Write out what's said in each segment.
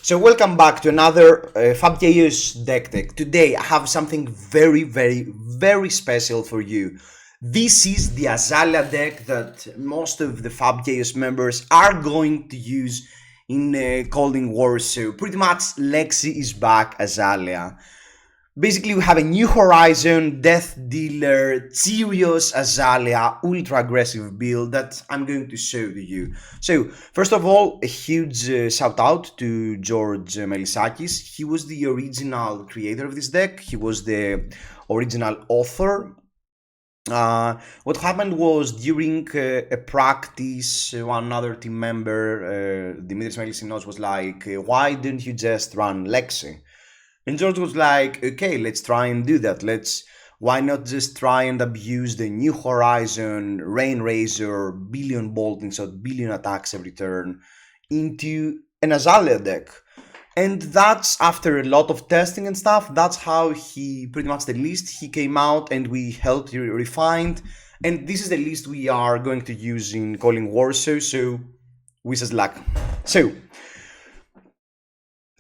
So welcome back to another Fab Chaos deck tech. Today I have something very special for you. This is the Azalea deck that most of the Fab Chaos members are going to use in Calling Warsaw. Pretty much LEXI is back, Azalea. Basically, we have a new horizon, Death Dealer, serious Azalea, ultra aggressive build that I'm going to show to you. So, first of all, a huge shout out to George Melisakis. He was the original creator of this deck, he was the original author. What happened was during a practice, one other team member, Dimitris Melisinos, was like, why didn't you just run LEXI? And George was like, okay, let's try and do that. Why not just try and abuse the New Horizon, Rain Razor, billion bolting, so billion attacks every turn into an Azalea deck? And that's after a lot of testing and stuff. That's how he, pretty much the list he came out and we helped refined. And this is the list we are going to use in Calling Warsaw. So, wish us luck. So,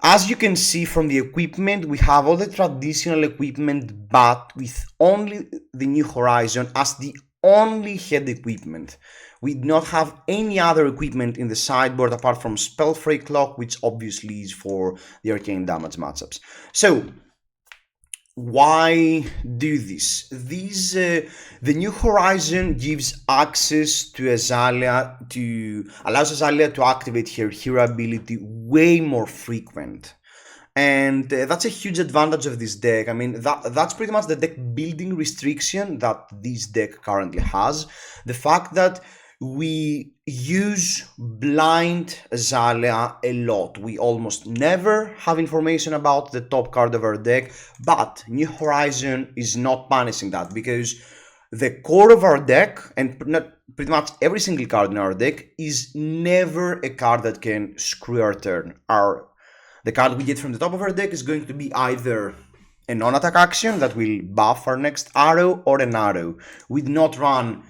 as you can see from the equipment, we have all the traditional equipment, but with only the New Horizon as the only head equipment. We do not have any other equipment in the sideboard apart from Spellfray Clock, which obviously is for the arcane damage matchups. So, why do this? The New Horizon gives access to Azalea allows Azalea to activate her hero ability way more frequent. And that's a huge advantage of this deck. I mean, that's pretty much the deck building restriction that this deck currently has. The fact that we use blind Azalea a lot. We almost never have information about the top card of our deck, but New Horizon is not punishing that because the core of our deck, and pretty much every single card in our deck, is never a card that can screw our turn. The card we get from the top of our deck is going to be either a non-attack action that will buff our next arrow or an arrow. We do not run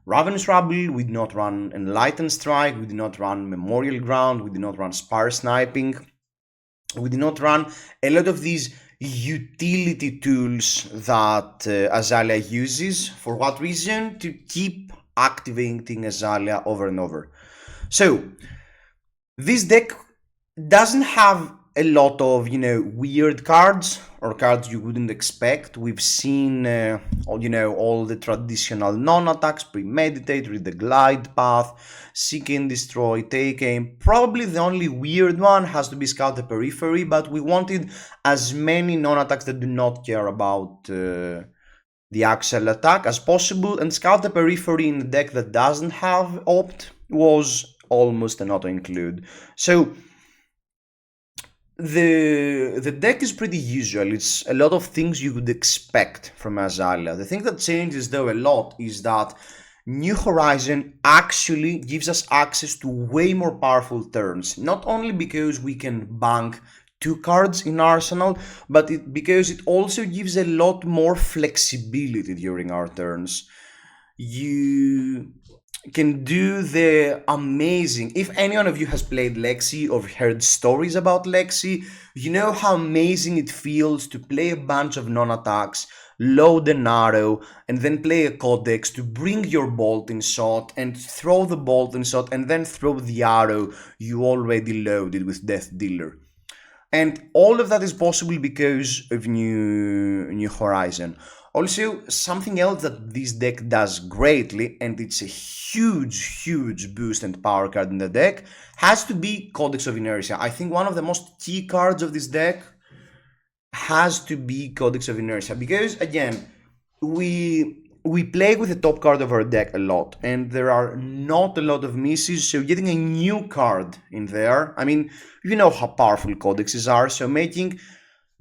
Ravenous Rabble, we do not run Enlightened Strike, we do not run Memorial Ground, we do not run Spire Sniping, we do not run a lot of these utility tools that Azalea uses. For what reason? To keep activating Azalea over and over. So, this deck doesn't have a lot of, weird cards or cards you wouldn't expect. We've seen, all the traditional non-attacks, Premeditate, Read the Glide Path, Seek and Destroy, Take Aim. Probably the only weird one has to be Scout the Periphery, but we wanted as many non-attacks that do not care about the actual attack as possible, and Scout the Periphery in a deck that doesn't have Opt was almost an auto-include. So, the deck is pretty usual. It's a lot of things you would expect from Azalea. The thing that changes though a lot is that New Horizon actually gives us access to way more powerful turns. Not only because we can bank 2 cards in Arsenal, but because it also gives a lot more flexibility during our turns. You can do the amazing, if anyone of you has played LEXI or heard stories about LEXI, you know how amazing it feels to play a bunch of non-attacks, load an arrow, and then play a codex to bring your bolting shot and throw the bolting shot and then throw the arrow you already loaded with Death Dealer. And all of that is possible because of New Horizon. Also, something else that this deck does greatly, and it's a huge boost and power card in the deck, has to be Codex of Inertia. I think one of the most key cards of this deck has to be Codex of Inertia, because again, we play with the top card of our deck a lot, and there are not a lot of misses, so getting a new card in there, I mean, you know how powerful codexes are, so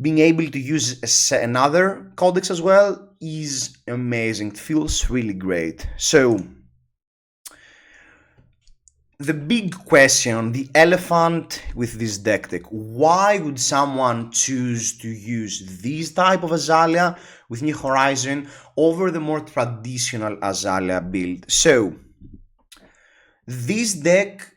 being able to use another codex as well is amazing. It feels really great. So, the big question, the elephant with this deck, why would someone choose to use this type of Azalea with New Horizon over the more traditional Azalea build? So, this deck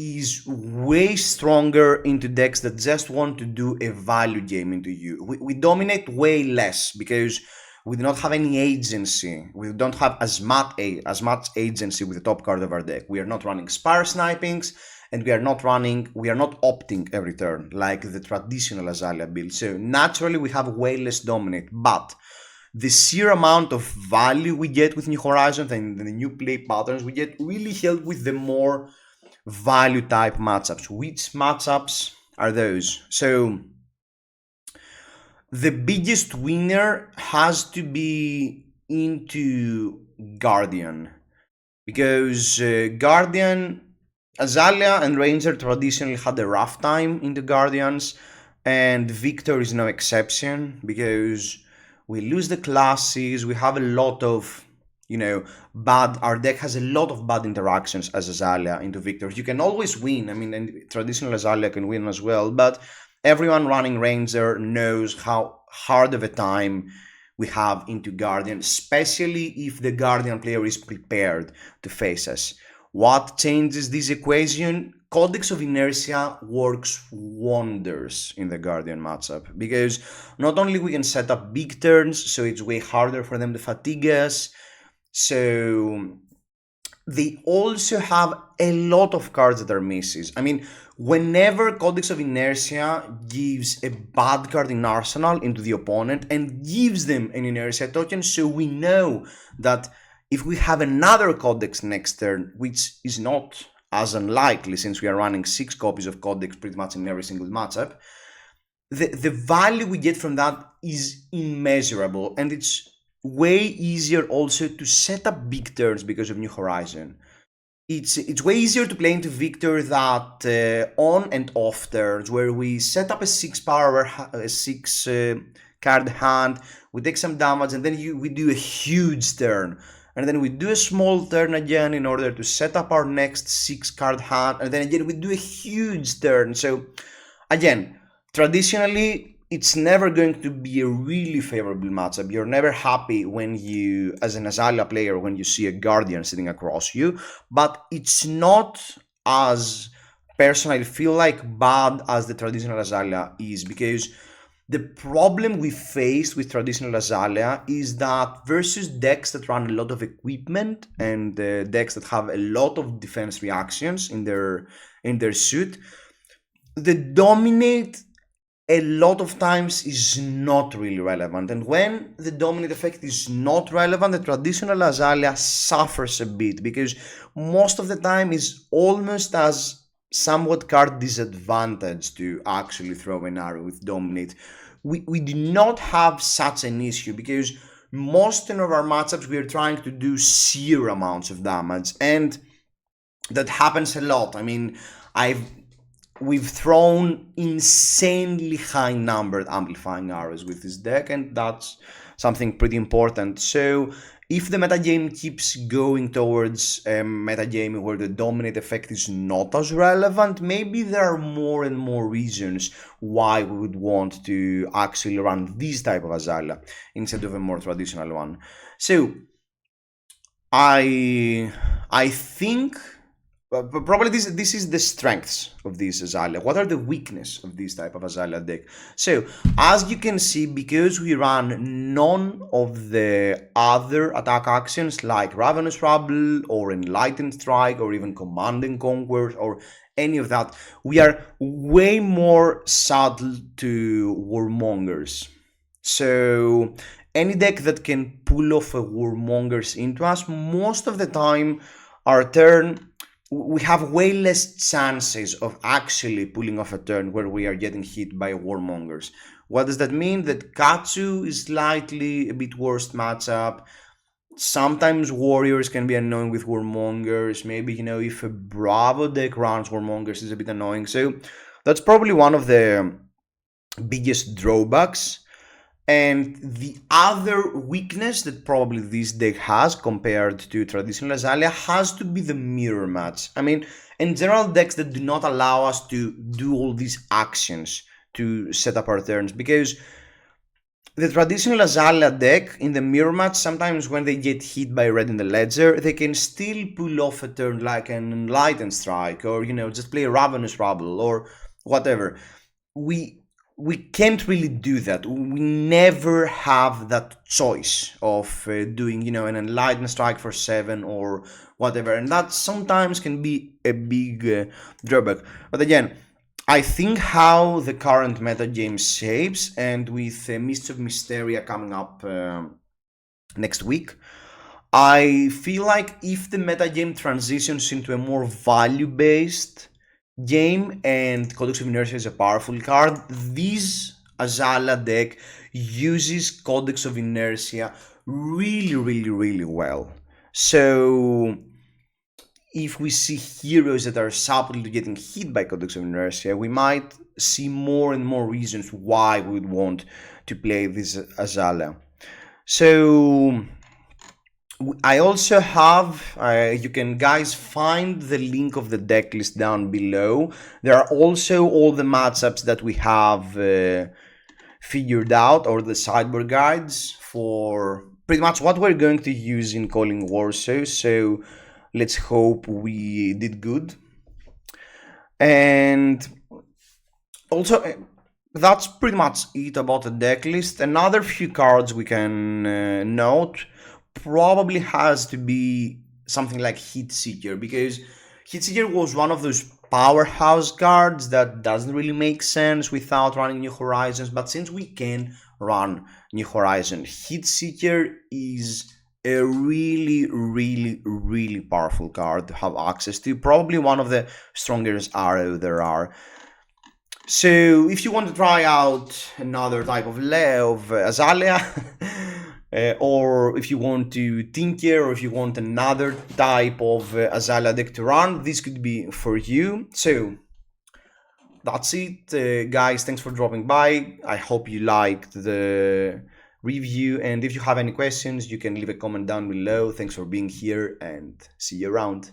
is way stronger into decks that just want to do a value game into you. We dominate way less because we do not have any agency. We don't have as much agency with the top card of our deck. We are not running spire snipings, and we are not opting every turn like the traditional Azalea build. So naturally we have way less dominate, but the sheer amount of value we get with New Horizons and the new play patterns we get really help with the more value type matchups. Which matchups are those? So the biggest winner has to be into Guardian, because Guardian, Azalea and Ranger traditionally had a rough time in the Guardians, and Victor is no exception because we lose the classes, we have a lot of, our deck has a lot of bad interactions as Azalea into Victor. You can always win, I mean, and traditional Azalea can win as well, but everyone running Ranger knows how hard of a time we have into Guardian, especially if the Guardian player is prepared to face us. What changes this equation? Codex of Inertia works wonders in the Guardian matchup, because not only we can set up big turns, so it's way harder for them to fatigue us, so they also have a lot of cards that are misses. I mean, whenever Codex of Inertia gives a bad card in Arsenal into the opponent and gives them an Inertia token, so we know that if we have another Codex next turn, which is not as unlikely since we are running 6 copies of Codex pretty much in every single matchup, the value we get from that is immeasurable, and it's way easier also to set up big turns because of New Horizon. It's way easier to play into Victor that on and off turns, where we set up a 6 power, a 6 card hand, we take some damage, and then we do a huge turn. And then we do a small turn again in order to set up our next 6 card hand, and then again we do a huge turn. So again, traditionally, it's never going to be a really favorable matchup. You're never happy when you, as an Azalea player, when you see a Guardian sitting across you, but it's not as personally feel like bad as the traditional Azalea is, because the problem we faced with traditional Azalea is that versus decks that run a lot of equipment and decks that have a lot of defense reactions in their suit, the dominate a lot of times is not really relevant. And when the dominate effect is not relevant, the traditional Azalea suffers a bit, because most of the time is almost as somewhat card disadvantage to actually throw an arrow with dominate. We do not have such an issue, because most of our matchups we are trying to do sheer amounts of damage, and that happens a lot. I mean, we've thrown insanely high numbered amplifying arrows with this deck, and that's something pretty important. So if the metagame keeps going towards a metagame where the dominate effect is not as relevant, maybe there are more and more reasons why we would want to actually run this type of Azalea instead of a more traditional one. So I think but probably this is the strengths of this Azalea. What are the weaknesses of this type of Azalea deck? So, as you can see, because we run none of the other attack actions like Ravenous Rabble or Enlightened Strike or even Command and Conquer or any of that, we are way more subtle to Warmongers. So, any deck that can pull off a Warmongers into us, most of the time, our turn, we have way less chances of actually pulling off a turn where we are getting hit by Warmongers. What does that mean? That Katsu is slightly a bit worse matchup. Sometimes Warriors can be annoying with Warmongers. Maybe, if a Bravo deck runs Warmongers, is a bit annoying. So that's probably one of the biggest drawbacks. And the other weakness that probably this deck has compared to traditional Azalea has to be the mirror match. I mean, in general, decks that do not allow us to do all these actions to set up our turns, because the traditional Azalea deck in the mirror match, sometimes when they get hit by red in the ledger, they can still pull off a turn like an Enlightened Strike, or just play Ravenous Rabble or whatever. We we can't really do that. We never have that choice of doing an Enlightened Strike for 7 or whatever, and that sometimes can be a big drawback. But again, I think how the current metagame shapes, and with Mists of Mysteria coming up next week, I feel like if the metagame transitions into a more value-based game and Codex of Inertia is a powerful card, this Azala deck uses Codex of Inertia really, really, really well. So if we see heroes that are subtly getting hit by Codex of Inertia, we might see more and more reasons why we would want to play this Azala. So I also have, you can guys find the link of the deck list down below. There are also all the matchups that we have figured out, or the sideboard guides for pretty much what we're going to use in Calling Warsaw. So let's hope we did good. And also, that's pretty much it about the deck list. Another few cards we can note probably has to be something like Heat Seeker, because Heat Seeker was one of those powerhouse cards that doesn't really make sense without running New Horizons, but since we can run New Horizon, Heat Seeker is a really, really, really powerful card to have access to. Probably one of the strongest arrow there are. So if you want to try out another type of Azalea, or if you want to tinker, or if you want another type of Azalea deck to run, this could be for you. So that's it, guys. Thanks for dropping by. I hope you liked the review, and if you have any questions, you can leave a comment down below. Thanks for being here, and see you around.